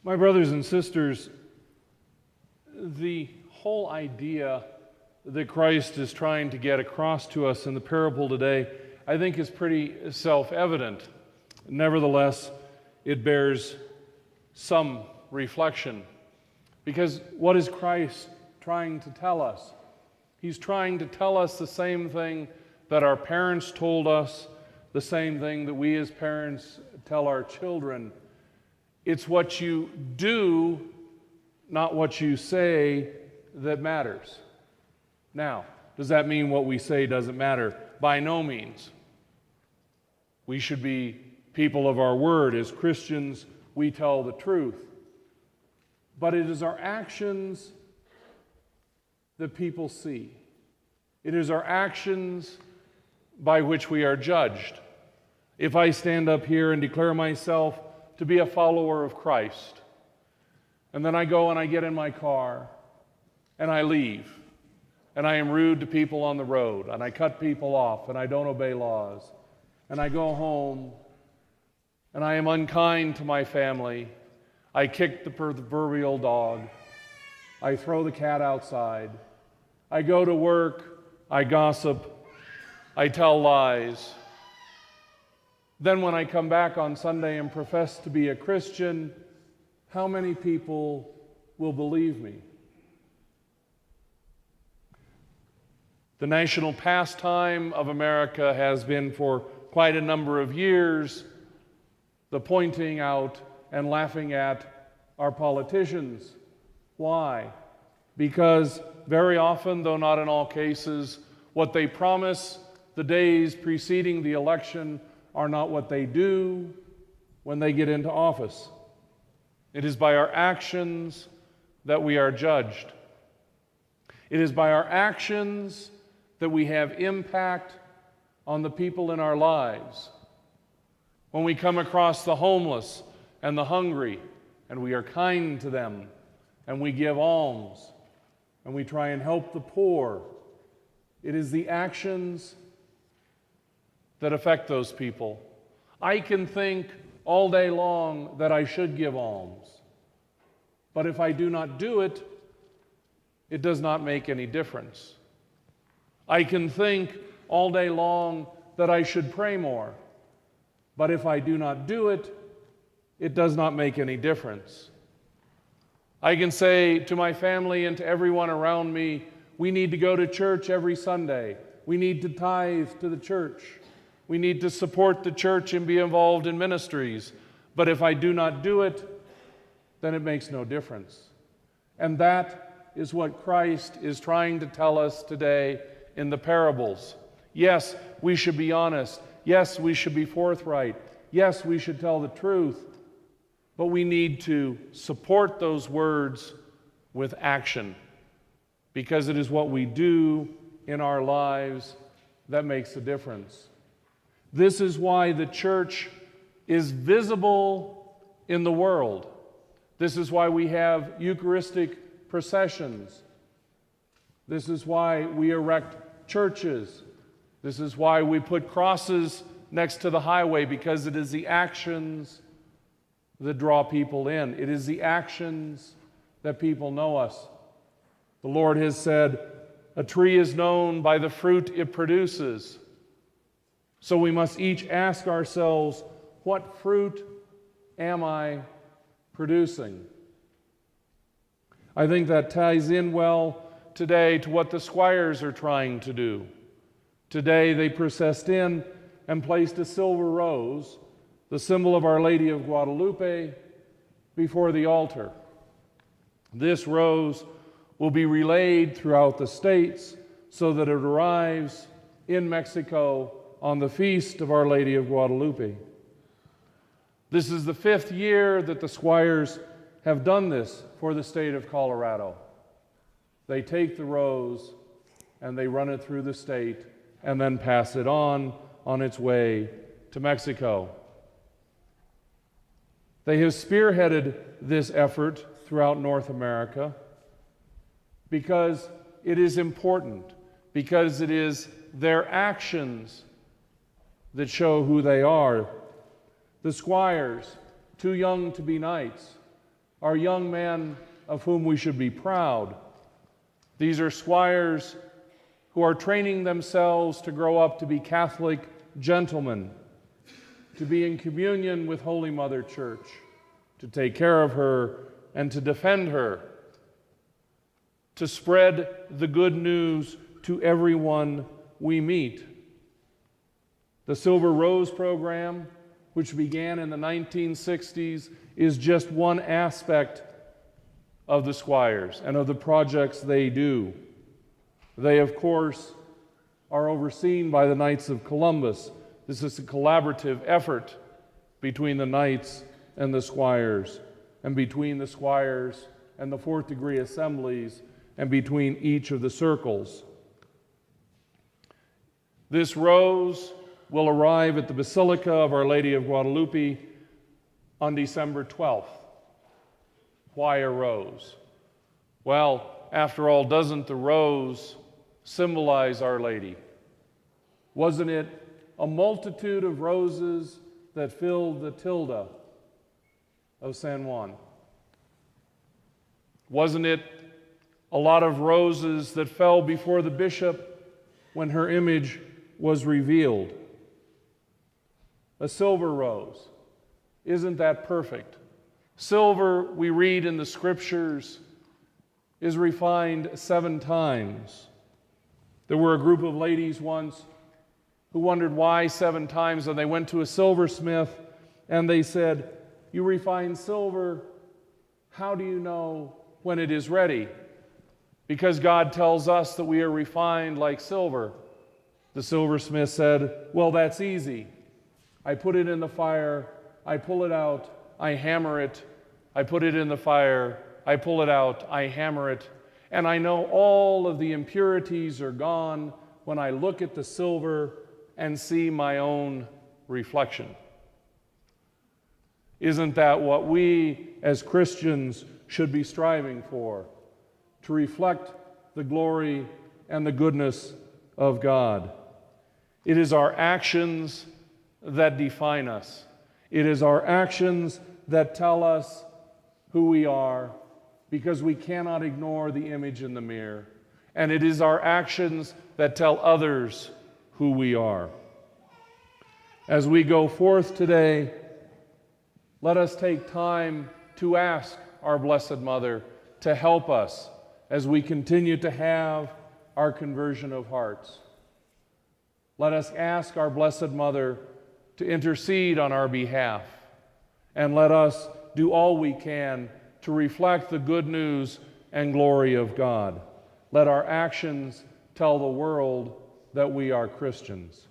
My brothers and sisters, the whole idea that Christ is trying to get across to us in the parable today, I think is pretty self-evident. Nevertheless, it bears some reflection. Because what is Christ trying to tell us? He's trying to tell us the same thing that our parents told us, the same thing that we as parents tell our children. It's what you do, not what you say, that matters. Now, does that mean what we say doesn't matter? By no means. We should be people of our word. As Christians, we tell the truth. But it is our actions that people see. It is our actions by which we are judged. If I stand up here and declare myself to be a follower of Christ, and then I go and I get in my car, and I leave, and I am rude to people on the road, and I cut people off, and I don't obey laws, and I go home, and I am unkind to my family, I kick the proverbial dog, I throw the cat outside, I go to work, I gossip, I tell lies. Then when I come back on Sunday and profess to be a Christian, how many people will believe me? The national pastime of America has been for quite a number of years the pointing out and laughing at our politicians. Why? Because very often, though not in all cases, what they promise the days preceding the election are not what they do when they get into office. It is by our actions that we are judged. It is by our actions that we have impact on the people in our lives. When we come across the homeless and the hungry, and we are kind to them, and we give alms, and we try and help the poor, it is the actions that affect those people. I can think all day long that I should give alms, but if I do not do it, it does not make any difference. I can think all day long that I should pray more, but if I do not do it, it does not make any difference. I can say to my family and to everyone around me, we need to go to church every Sunday. We need to tithe to the church. We need to support the church and be involved in ministries. But if I do not do it, then it makes no difference. And that is what Christ is trying to tell us today in the parables. Yes, we should be honest. Yes, we should be forthright. Yes, we should tell the truth. But we need to support those words with action, because it is what we do in our lives that makes a difference. This is why the church is visible in the world. This is why we have Eucharistic processions. This is why we erect churches. This is why we put crosses next to the highway, because it is the actions that draw people in. It is the actions that people know us. The Lord has said, a tree is known by the fruit it produces. So we must each ask ourselves, what fruit am I producing? I think that ties in well today to what the squires are trying to do. Today they processed in and placed a silver rose, the symbol of Our Lady of Guadalupe, before the altar. This rose will be relayed throughout the states so that it arrives in Mexico on the feast of Our Lady of Guadalupe. This is the 5th year that the squires have done this for the state of Colorado. They take the rose and they run it through the state and then pass it on its way to Mexico. They have spearheaded this effort throughout North America because it is important, because it is their actions that show who they are. The squires, too young to be knights, are young men of whom we should be proud. These are squires who are training themselves to grow up to be Catholic gentlemen, to be in communion with Holy Mother Church, to take care of her and to defend her, to spread the good news to everyone we meet. The Silver Rose program, which began in the 1960s, is just one aspect of the Squires and of the projects they do. They, of course, are overseen by the Knights of Columbus. This is a collaborative effort between the Knights and the Squires, and between the Squires and the Fourth Degree Assemblies, and between each of the circles. This rose will arrive at the Basilica of Our Lady of Guadalupe on December 12th. Why a rose? Well, after all, doesn't the rose symbolize Our Lady? Wasn't it a multitude of roses that filled the tilde of San Juan? Wasn't it a lot of roses that fell before the bishop when her image was revealed? A silver rose. Isn't that perfect? Silver, we read in the scriptures, is refined 7 times. There were a group of ladies once who wondered why 7 times, and they went to a silversmith and they said, "You refine silver, how do you know when it is ready?" Because God tells us that we are refined like silver. The silversmith said, "Well, that's easy. I put it in the fire, I pull it out, I hammer it. I put it in the fire, I pull it out, I hammer it. And I know all of the impurities are gone when I look at the silver and see my own reflection." Isn't that what we as Christians should be striving for? To reflect the glory and the goodness of God. It is our actions that define us. It is our actions that tell us who we are, because we cannot ignore the image in the mirror. And it is our actions that tell others who we are. As we go forth today, let us take time to ask our Blessed Mother to help us as we continue to have our conversion of hearts. Let us ask our Blessed Mother to intercede on our behalf, and let us do all we can to reflect the good news and glory of God. Let our actions tell the world that we are Christians.